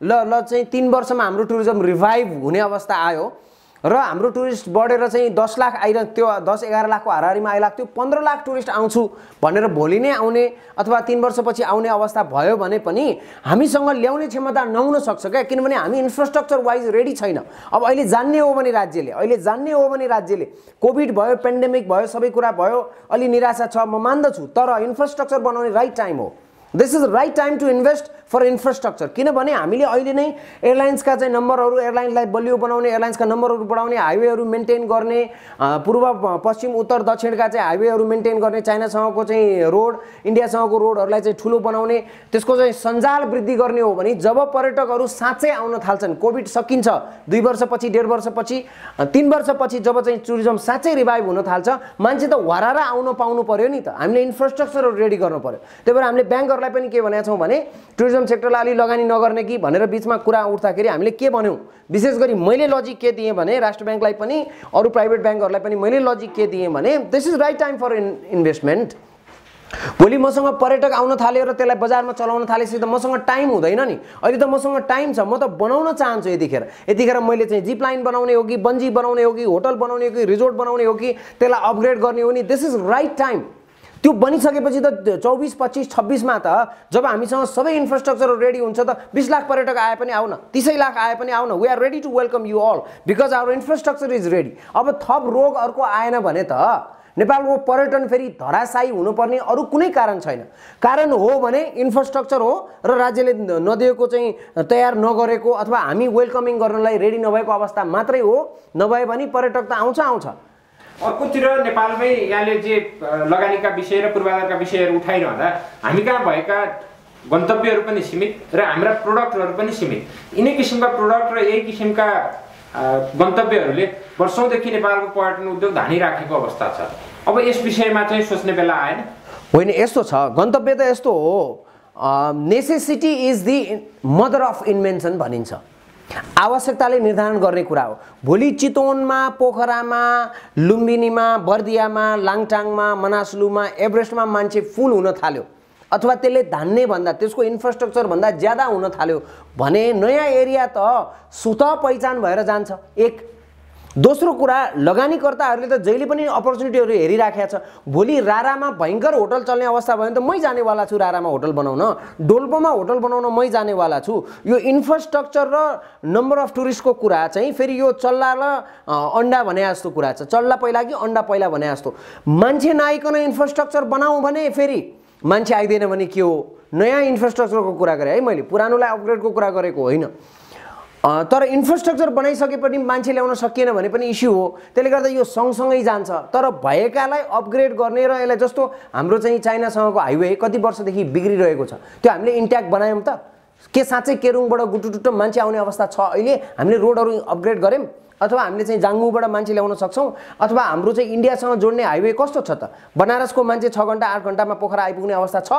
S1: ल चाहिँ 3 वर्षमा हाम्रो टुरिज्म रिभाइभ हुने अवस्था आयो र हाम्रो टुरिस्ट बढेर चाहिँ 10 लाख आइरहन्थ्यो, 10-11 लाखको हाराहारीमा आइलाग्थ्यो, 15 लाख टुरिस्ट आउँछु भनेर भोलि नै आउने अथवा 3 वर्षपछि आउने अवस्था भयो भने पनि हामीसँग ल्याउने क्षमता नहुन सक्छ क्या, किनभने हामी इन्फ्रास्ट्रक्चर वाइज रेडी छैन। अब अहिले जान्ने हो भने राज्यले कोभिड भयो, पेन्डेमिक भयो, सबै कुरा भयो, अलि निराशा छ म मान्दछु, तर इन्फ्रास्ट्रक्चर बनाउने राइट टाइम हो। This is right time to invest for infrastructure, किनभने हामीले अहिले नै एयरलाइन्सका चाहिँ नम्बरहरू, एयरलाइन्सलाई बलियो बनाउने, एयरलाइन्सका नम्बरहरू बढाउने, हाइवेहरू मेन्टेन गर्ने, पूर्व पश्चिम उत्तर दक्षिणका चाहिँ हाइवेहरू मेन्टेन गर्ने, चाइनासँगको चाहिँ रोड, इन्डियासँगको रोडहरूलाई चाहिँ ठुलो बनाउने, त्यसको चाहिँ सञ्जाल वृद्धि गर्ने हो भने जब पर्यटकहरू साँच्चै आउन थाल्छन्, कोभिड सकिन्छ 2 वर्षपछि, 1.5 वर्षपछि, 3 वर्षपछि जब चाहिँ टुरिज्म साँच्चै रिभाइभ हुन थाल्छ, मान्छे त वरारा आउन पाउनु पर्यो नि त, हामीले इन्फ्रास्ट्रक्चरहरू रेडी गर्नु पर्यो। त्यही भएर हामीले ब्याङ्कहरूलाई पनि के भनेका छौँ भने टुरिज्म सेक्टरलाई अलि लगानी नगर्ने कि भनेर बिचमा कुरा उठ्दाखेरि हामीले के भन्यौँ, विशेष गरी मैले लजिक के दिएँ भने राष्ट्र ब्याङ्कलाई पनि अरू प्राइभेट ब्याङ्कहरूलाई पनि मैले लजिक के दिएँ भने this is right time for investment. भोलि मसँग पर्यटक आउन थाल्यो र त्यसलाई बजारमा चलाउन थालेपछि त मसँग टाइम हुँदैन नि। अहिले त मसँग टाइम छ, म त बनाउन चाहन्छु। यतिखेर मैले चाहिँ जिप लाइन बनाउने हो कि बन्जी बनाउने हो कि होटल बनाउने हो कि रिजोर्ट बनाउने हो कि त्यसलाई अपग्रेड गर्ने हो नि, दिस इज राइट टाइम। त्यो बनिसकेपछि त 24, 25, 26मा त जब हामीसँग सबै इन्फ्रास्ट्रक्चर रेडी हुन्छ त 20 लाख पर्यटक आए पनि आउन, 30 लाख आए पनि आउन, we are ready to welcome you all because our infrastructure is ready. अब थप रोग अर्को आएन भने त नेपालको पर्यटन फेरि धराशायी हुनुपर्ने अरू कुनै कारण छैन। कारण हो भने इन्फ्रास्ट्रक्चर हो र राज्यले नदिएको चाहिँ तयार नगरेको अथवा हामी वेलकमिङ गर्नलाई रेडी नभएको अवस्था मात्रै हो, नभए भने पर्यटक त आउँछ।
S5: अर्कोतिर नेपालमै यहाँले जे लगानीका विषय र पूर्वाधारका विषयहरू उठाइरहँदा हामी कहाँ भएका गन्तव्यहरू पनि सीमित र हाम्रा प्रोडक्टहरू पनि सीमित। यिनै किसिमका प्रोडक्ट र यही किसिमका गन्तव्यहरूले वर्षौँदेखि नेपालको पर्यटन उद्योग धानिराखेको अवस्था छ। अब यस विषयमा चाहिँ सोच्ने बेला आएन?
S1: होइन, यस्तो छ, गन्तव्य त यस्तो हो, necessity is the mother of invention भनिन्छ। आवश्यकताले निर्धारण गर्ने कुरा हो। भोलि चितवनमा, पोखरामा, लुम्बिनीमा, बर्दियामा, लाङटाङमा, मनासलुमा, एभरेस्टमा मान्छे फुल हुन थाल्यो अथवा त्यसले धान्ने भन्दा त्यसको इन्फ्रास्ट्रक्चर भन्दा ज्यादा हुन थाल्यो भने नयाँ एरिया त स्वतः पहिचान भएर जान्छ। एक दोस्रो कुरा, लगानीकर्ताहरूले त जहिले पनि अपर्च्युनिटीहरू हेरिराखेका छ। भोलि रारामा भयङ्कर होटल चल्ने अवस्था भयो भने त मै जानेवाला छु रारामा होटल बनाउन, डोल्पोमा होटल बनाउन मै जानेवाला छु। यो इन्फ्रास्ट्रक्चर र नम्बर अफ टुरिस्टको कुरा चाहिँ फेरि यो चल्ला र अन्डा भने जस्तो कुरा छ। चल्ला पहिला कि अन्डा पहिला भने जस्तो। मान्छे नआइकन इन्फ्रास्ट्रक्चर बनाऊ भने फेरि मान्छे आइदिएन भने के हो? नयाँ इन्फ्रास्ट्रक्चरको कुरा गरेँ है मैले, पुरानोलाई अपग्रेडको कुरा गरेको होइन। तर इन्फ्रास्ट्रक्चर बनाइसके पनि मान्छे ल्याउन सकिएन भने पनि इस्यु हो। त्यसले गर्दा यो सँगसँगै जान्छ। तर भएकालाई अपग्रेड गर्ने र यसलाई जस्तो हाम्रो चाहिँ चाइनासँगको हाइवे कति वर्षदेखि बिग्रिरहेको छ, त्यो हामीले इन्ट्याक्ट बनायौँ त? के साँच्चै केरुङबाट गुटुटुट्टो मान्छे आउने अवस्था छ अहिले? हामीले रोडहरू अपग्रेड गऱ्यौँ अथवा हामीले चाहिँ जाङ्गुबाट मान्छे ल्याउन सक्छौँ? अथवा हाम्रो चाहिँ इन्डियासँग जोड्ने हाइवे कस्तो छ त? बनारसको मान्छे 6 घन्टा 8 घन्टामा पोखरा आइपुग्ने अवस्था छ,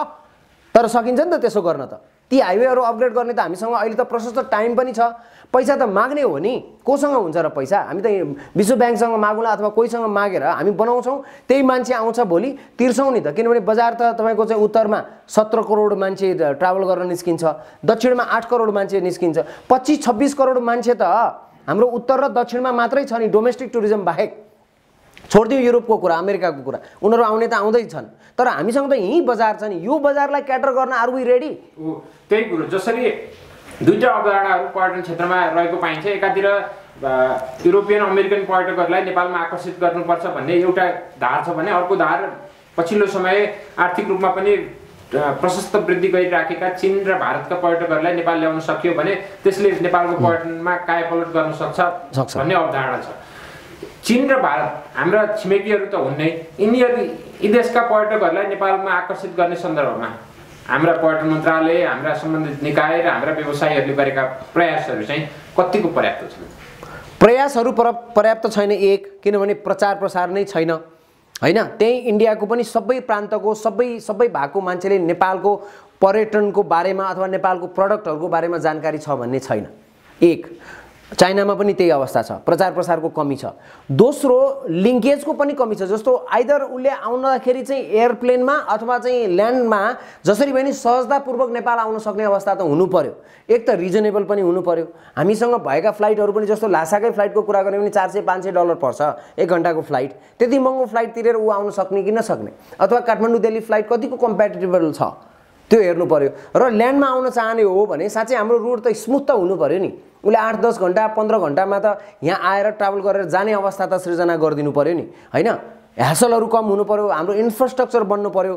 S1: तर सकिन्छ नि त त्यसो गर्न त। ती हाइवेहरू अपग्रेड गर्ने त हामीसँग अहिले त प्रशस्त टाइम पनि छ। पैसा त माग्ने हो नि, कोसँग हुन्छ र पैसा? हामी त विश्व ब्याङ्कसँग मागौँला अथवा कोहीसँग मागेर हामी बनाउँछौँ, त्यही मान्छे आउँछ भोलि तिर्छौँ नि त। किनभने बजार त तपाईँको चाहिँ उत्तरमा 17 करोड मान्छे ट्राभल गर्न निस्किन्छ, दक्षिणमा 8 करोड मान्छे निस्किन्छ, 25-26 करोड मान्छे त हाम्रो उत्तर र दक्षिणमा मात्रै छ नि, डोमेस्टिक टुरिज्म बाहेक। छोडिदिउँ युरोपको कुरा, अमेरिकाको कुरा, उनीहरू आउने त आउँदै छन्, तर हामीसँग त यहीँ बजार छ नि। यो बजारलाई क्याटर गर्न आर वी रेडी?
S5: त्यही कुरो, जसरी दुईटा अवधारणाहरू पर्यटन क्षेत्रमा रहेको पाइन्छ। एकातिर युरोपियन अमेरिकन पर्यटकहरूलाई नेपालमा आकर्षित गर्नुपर्छ भन्ने एउटा धार छ भने, अर्को धार पछिल्लो समय आर्थिक रूपमा पनि प्रशस्त वृद्धि गरिराखेका चीन र भारतका पर्यटकहरूलाई नेपाल ल्याउन सकियो भने त्यसले नेपालको पर्यटनमा कायापलट गर्न सक्छ भन्ने अवधारणा छ। चीन र भारत हाम्रा छिमेकीहरू त हुन्नै, यी देशका पर्यटकहरूलाई नेपालमा आकर्षित गर्ने सन्दर्भमा हाम्रा पर्यटन मन्त्रालय, हाम्रा सम्बन्धित निकाय र हाम्रा व्यवसायीहरूले गरेका प्रयासहरू चाहिँ कतिको पर्याप्त छन्?
S1: प्रयासहरू पर्याप्त छैन। एक, किनभने प्रचार प्रसार नै छैन हैन। त्यही इन्डियाको पनि सबै प्रान्तको सबै भएको मान्छेले नेपालको पर्यटनको बारेमा अथवा नेपालको प्रडक्टहरूको बारेमा जानकारी छ भन्ने छैन। एक, चाइनामा पनि त्यही अवस्था छ, प्रचार प्रसारको कमी छ। दोस्रो, लिङ्केजको पनि कमी छ। जस्तो आइदर उसले आउँदाखेरि चाहिँ एयरप्लेनमा अथवा चाहिँ ल्यान्डमा जसरी पनि सहजतापूर्वक नेपाल आउन सक्ने अवस्था त हुनु पर्यो। एक त रिजनेबल पनि हुनु पर्यो। हामीसँग भएका फ्लाइटहरू पनि जस्तो लासाकै फ्लाइटको कुरा गऱ्यो भने $400-500 पर्छ 1 घन्टाको फ्लाइट। त्यति महँगो फ्लाइट तिरेर ऊ आउन सक्ने कि नसक्ने, अथवा काठमाडौँ दिल्ली फ्लाइट कतिको कम्प्याटेबल छ त्यो हेर्नु पर्यो। र ल्यान्डमा आउन चाहने हो भने साँच्चै हाम्रो रुट त स्मुथ त हुनु पर्यो नि। उसले 8-10 घन्टा 15 घन्टामा त यहाँ आएर ट्राभल गरेर जाने अवस्था त सृजना गरिदिनु पर्यो नि हैन। ह्यासलहरू कम हुनु पर्यो, हाम्रो इन्फ्रास्ट्रक्चर बन्नु पर्यो।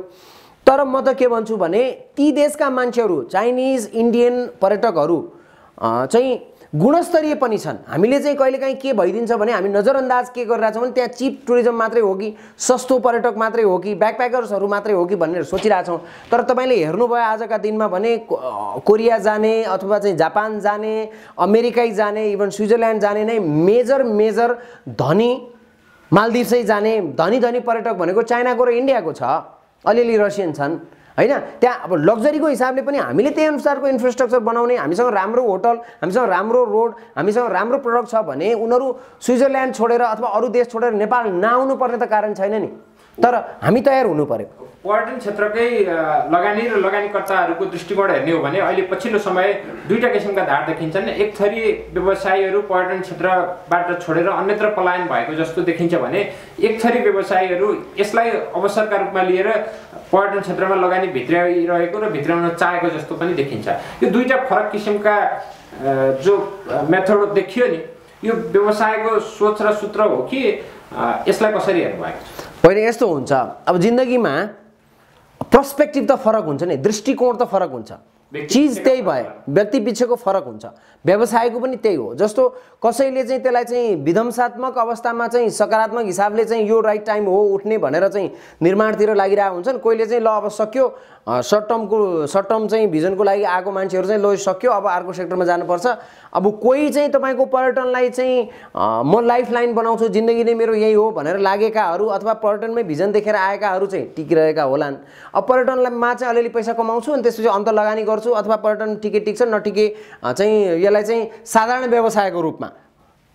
S1: तर म त के भन्छु भने ती देशका मान्छेहरू, चाइनिज इन्डियन पर्यटकहरू चाहिँ गुणस्तरीय पनि छन्। हामीले चाहिँ कहिलेकाहीँ के भइदिन्छ भने हामी नजरअन्दाज के गरिरहेछौँ भने त्यहाँ चिप टुरिज्म मात्रै हो कि, सस्तो पर्यटक मात्रै हो कि, ब्याकप्याकर्सहरू मात्रै हो कि भनेर सोचिरहेछौँ। तर तपाईँले हेर्नुभयो आजका दिनमा भने कोरिया जाने अथवा चाहिँ जापान जाने, अमेरिकै जाने, इभन स्विजरल्यान्ड जाने नै मेजर धनी, मालदिप्सै जाने धनी पर्यटक भनेको चाइनाको र इन्डियाको छ, अलिअलि रसियन छन् हैन। त्यहाँ अब लग्जरीको हिसाबले पनि हामीले त्यही अनुसारको इन्फ्रास्ट्रक्चर बनाउने, हामीसँग राम्रो होटल, हामीसँग राम्रो रोड, हामीसँग राम्रो प्रडक्ट छ भने उनीहरू स्विजरल्यान्ड छोडेर अथवा अरू देश छोडेर नेपाल नआउनु पर्ने त कारण छैन नि। तर हामी तयार हुनु पर्यो।
S5: पर्यटन क्षेत्रकै लगानी र लगानीकर्ताहरूको दृष्टिकोण हेर्ने हो भने अहिले पछिल्लो समय दुईटा किसिमका धार देखिन्छन्। एक थरी व्यवसायीहरू पर्यटन क्षेत्रबाट छोडेर अन्यत्र पलायन भएको जस्तो देखिन्छ भने, एक थरी व्यवसायीहरू यसलाई अवसरका रूपमा लिएर पर्यटन क्षेत्रमा लगानी भित्राइरहेको र भित्राउन चाहेको जस्तो पनि देखिन्छ। यो दुईटा फरक किसिमका जो मेथड देखियो नि, यो व्यवसायको सोच र सूत्र हो कि यसलाई कसरी हेर्नु भएको छ?
S1: होइन, यस्तो हुन्छ अब जिन्दगीमा पर्सपेक्टिभ त फरक हुन्छ नि, दृष्टिकोण त फरक हुन्छ। चिज त्यही भए व्यक्ति पछिको फरक हुन्छ। व्यवसायको पनि त्यही हो। जस्तो कसैले चाहिँ त्यसलाई चाहिँ विध्वंसात्मक अवस्थामा चाहिँ सकारात्मक हिसाबले चाहिँ यो राइट टाइम हो उठ्ने भनेर चाहिँ निर्माणतिर लागिरहेको हुन्छन्। कोहीले चाहिँ ल अब सक्यो, सर्ट टर्म चाहिँ भिजनको लागि आएको मान्छेहरू चाहिँ ल सक्यो, अब अर्को सेक्टरमा जानुपर्छ। अब कोही चाहिँ तपाईँको पर्यटनलाई चाहिँ म लाइफलाइन बनाउँछु, जिन्दगी नै मेरो यही हो भनेर लागेकाहरू अथवा पर्यटनमै भिजन देखेर आएकाहरू चाहिँ टिकिरहेका होलान्। अब पर्यटनमा चाहिँ अलिअलि पैसा कमाउँछु अनि त्यसपछि अन्त लगानी गर्छु अथवा पर्यटन ठिकै टिक्छ नठिकै चाहिँ यसलाई चाहिँ साधारण व्यवसायको रूपमा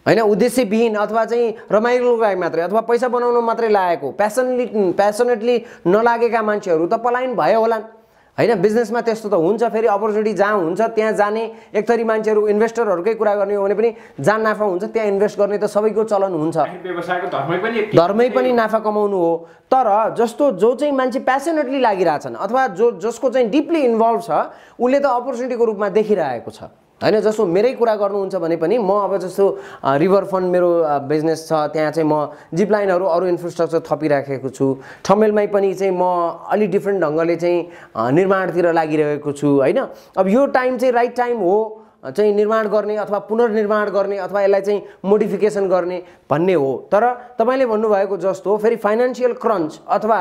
S1: हैन, उद्देश्यविहीन अथवा चाहिँ रमाइलोको लागि मात्रै अथवा पैसा बनाउन मात्रै लागेको प्यासनेटली नलागेका मान्छेहरू त पलायन भयो होलान् हैन। बिजनेसमा त्यस्तो त हुन्छ। फेरि अपर्च्युनिटी जहाँ हुन्छ त्यहाँ जाने, एक थरी मान्छेहरू इन्भेस्टरहरूकै कुरा गर्ने हो भने पनि जहाँ नाफा हुन्छ त्यहाँ इन्भेस्ट गर्ने त सबैको चलन हुन्छ।
S5: व्यवसायको
S1: धर्मै पनि नाफा कमाउनु हो। तर जो चाहिँ मान्छे प्यासनेटली लागिरहेछन् अथवा जसको चाहिँ डिपली इन्भल्भ छ उसले त अपर्च्युनिटीको रूपमा देखिरहेको छ हैन। जस्तो मेरै कुरा गर्नुहुन्छ भने पनि म अब जस्तो रिभर फन्ड मेरो बिजनेस छ, त्यहाँ चाहिँ म जिप लाइनहरू अरू इन्फ्रास्ट्रक्चर थपिराखेको छु। ठमेलमै पनि चाहिँ म अलि डिफ्रेन्ट ढङ्गले चाहिँ निर्माणतिर लागिरहेको छु हैन। अब यो टाइम चाहिँ राइट टाइम हो चाहिँ निर्माण गर्ने अथवा पुनर्निर्माण गर्ने अथवा यसलाई चाहिँ मोडिफिकेसन गर्ने भन्ने हो। तर तपाईँले भन्नुभएको जस्तो फेरि फाइनेन्सियल क्रन्च अथवा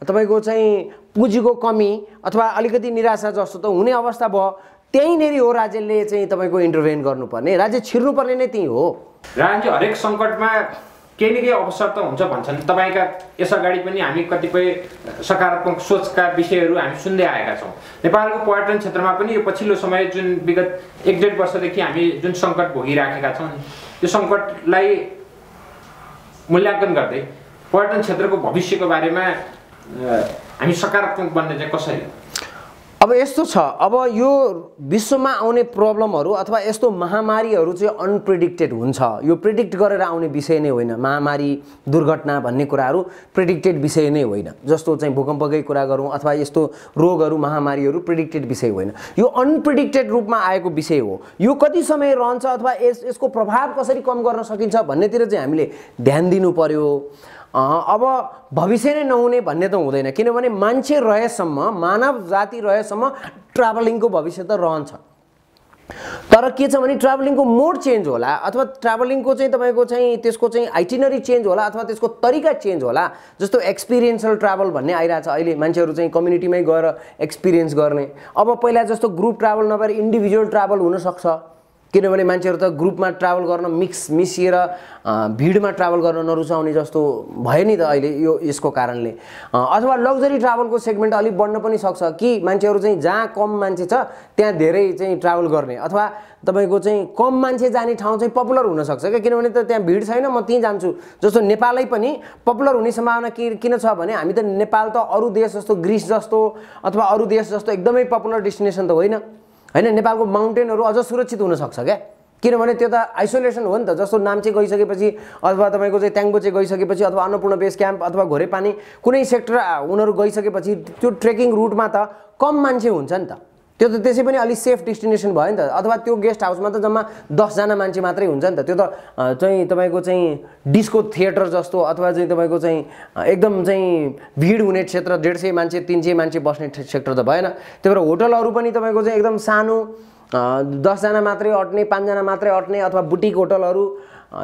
S1: तपाईँको चाहिँ पुँजीको कमी अथवा अलिकति निराशा जस्तो त हुने अवस्था भयो। त्यहीँनेरि हो राज्यले चाहिँ तपाईँको इन्टरभेन गर्नुपर्ने, राज्य छिर्नुपर्ने नै त्यही हो।
S5: राज्य हरेक सङ्कटमा केही न केही अवसर त हुन्छ भन्छन्। तपाईँका यसअगाडि पनि हामी कतिपय सकारात्मक सोचका विषयहरू हामी सुन्दै आएका छौँ। नेपालको पर्यटन क्षेत्रमा पनि यो पछिल्लो समय जुन विगत 1-1.5 वर्षदेखि हामी जुन सङ्कट भोगिराखेका छौँ, यो सङ्कटलाई मूल्याङ्कन गर्दै पर्यटन क्षेत्रको भविष्यको बारेमा हामी सकारात्मक बन्ने चाहिँ कसरी?
S1: अब यस्तो छ, अब यो विश्वमा आउने प्रब्लमहरू अथवा यस्तो महामारीहरू चाहिँ अनप्रेडिक्टेड हुन्छ। यो प्रेडिक्ट गरेर आउने विषय नै होइन। महामारी, दुर्घटना भन्ने कुराहरू प्रेडिक्टेड विषय नै होइन। जस्तो चाहिँ भूकम्पकै कुरा गरौँ अथवा यस्तो रोगहरू, महामारीहरू प्रेडिक्टेड विषय होइन। यो अनप्रेडिक्टेड रूपमा आएको विषय हो। यो कति समय रहन्छ अथवा यसको प्रभाव कसरी कम गर्न सकिन्छ भन्नेतिर चाहिँ हामीले ध्यान दिनु पर्यो। अब भविष्य नै नहुने भन्ने त हुँदैन, किनभने मान्छे रहेसम्म, मानव जाति रहेसम्म ट्राभलिङको भविष्य त रहन्छ। तर के छ भने ट्राभलिङको मोड चेन्ज होला अथवा ट्राभलिङको चाहिँ तपाईँको चाहिँ त्यसको चाहिँ आइटिनरी चेन्ज होला अथवा त्यसको तरिका चेन्ज होला। जस्तो एक्सपिरियन्सल ट्राभल भन्ने आइरहेछ अहिले, मान्छेहरू चाहिँ कम्युनिटीमै गएर एक्सपिरियन्स गर्ने। अब पहिला जस्तो ग्रुप ट्राभल नभएर इन्डिभिजुअल ट्राभल हुनसक्छ, किनभने मान्छेहरू त ग्रुपमा ट्राभल गर्न मिसिएर भिडमा ट्राभल गर्न नरुचाउने जस्तो भयो नि त अहिले यसको कारणले। अथवा लग्जरी ट्राभलको सेगमेन्ट अलिक बढ्न पनि सक्छ कि मान्छेहरू चाहिँ जहाँ कम मान्छे छ त्यहाँ धेरै चाहिँ ट्राभल गर्ने, अथवा तपाईँको चाहिँ कम मान्छे जाने ठाउँ चाहिँ पपुलर हुनसक्छ क्या, किनभने त त्यहाँ भिड छैन, म त्यहीँ जान्छु। जस्तो नेपालै पनि पपुलर हुने सम्भावना किन छ भने हामी त नेपाल त अरू देश जस्तो ग्रिस जस्तो अथवा अरू देश जस्तो एकदमै पपुलर डेस्टिनेसन त होइन। नेपालको माउन्टेनहरू अझ सुरक्षित हुनसक्छ क्या, किनभने त्यो त आइसोलेसन हो नि त। जस्तो नाम्चे गइसकेपछि अथवा तपाईँको चाहिँ ट्याङ्बोचे गइसकेपछि अथवा अन्नपूर्ण बेस क्याम्प अथवा घोरेपानी कुनै सेक्टर उनीहरू गइसकेपछि त्यो ट्रेकिङ रुटमा त कम मान्छे हुन्छ नि त, त्यो त त्यसै पनि अलिक सेफ डेस्टिनेसन भयो नि त। अथवा त्यो गेस्ट हाउसमा त जम्मा 10 जना मान्छे मात्रै हुन्छ नि त, त्यो त चाहिँ तपाईँको चाहिँ डिस्को थिएटर जस्तो अथवा चाहिँ तपाईँको चाहिँ एकदम चाहिँ भिड हुने क्षेत्र 150 मान्छे 300 मान्छे बस्ने सेक्टर त भएन। त्यही भएर होटलहरू पनि तपाईँको चाहिँ एकदम सानो 10 जना मात्रै अट्ने, 5 जना मात्रै अट्ने अथवा बुटिक होटलहरू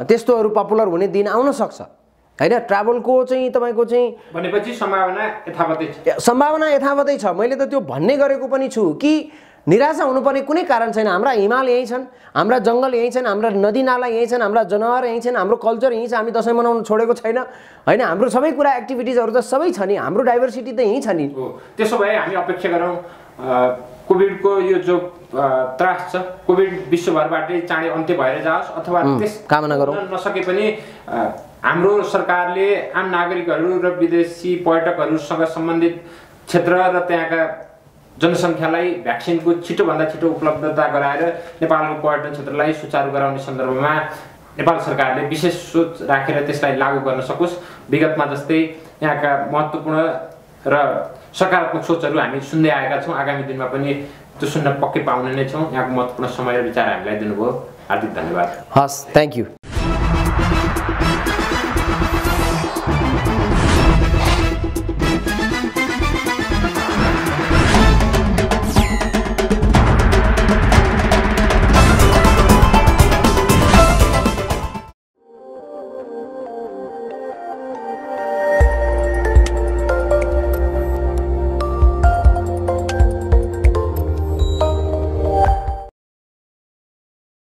S1: त्यस्तोहरू पपुलर हुने दिन आउन सक्छ हैन। ट्राभलको चाहिँ तपाईँको चाहिँ
S5: भनेपछि सम्भावना यथावतै छ,
S1: सम्भावना यथावतै छ। मैले त त्यो भन्ने गरेको पनि छु कि निराशा हुनुपर्ने कुनै कारण छैन। हाम्रा हिमाल यहीँ छन्, हाम्रा जङ्गल यहीँ छन्, हाम्रा नदीनाला यहीँ छन्, हाम्रा जनावर यहीँ छन्, हाम्रो कल्चर यहीँ छ। हामी दसैँ मनाउन छोडेको छैन हैन। हाम्रो सबै कुरा एक्टिभिटिजहरू त सबै छ नि, हाम्रो डाइभर्सिटी त यहीँ छ नि।
S5: त्यसो भए हामी अपेक्षा गरौँ कोभिडको यो जो त्रास छ, कोभिड विश्वभरबाटै चाँडै अन्त्य भएर जाओस् अथवा त्यस
S1: कामना गरौँ।
S5: नसके पनि हाम्रो सरकारले आम नागरिकहरू र विदेशी पर्यटकहरूसँग सम्बन्धित क्षेत्र र त्यहाँका जनसङ्ख्यालाई भ्याक्सिनको छिटोभन्दा छिटो उपलब्धता गराएर नेपालको पर्यटन क्षेत्रलाई सुचारू गराउने सन्दर्भमा नेपाल सरकारले विशेष सोच राखेर त्यसलाई लागू गर्न सकोस्। विगतमा जस्तै यहाँका महत्त्वपूर्ण र सकारात्मक सोचहरू हामी सुन्दै आएका छौँ। आगामी दिनमा पनि त्यो सुन्न पक्कै पाउने नै छौँ। यहाँको महत्त्वपूर्ण समय र विचार हामीलाई दिनुभयो, हार्दिक धन्यवाद।
S1: हस्, थ्याङ्क यू।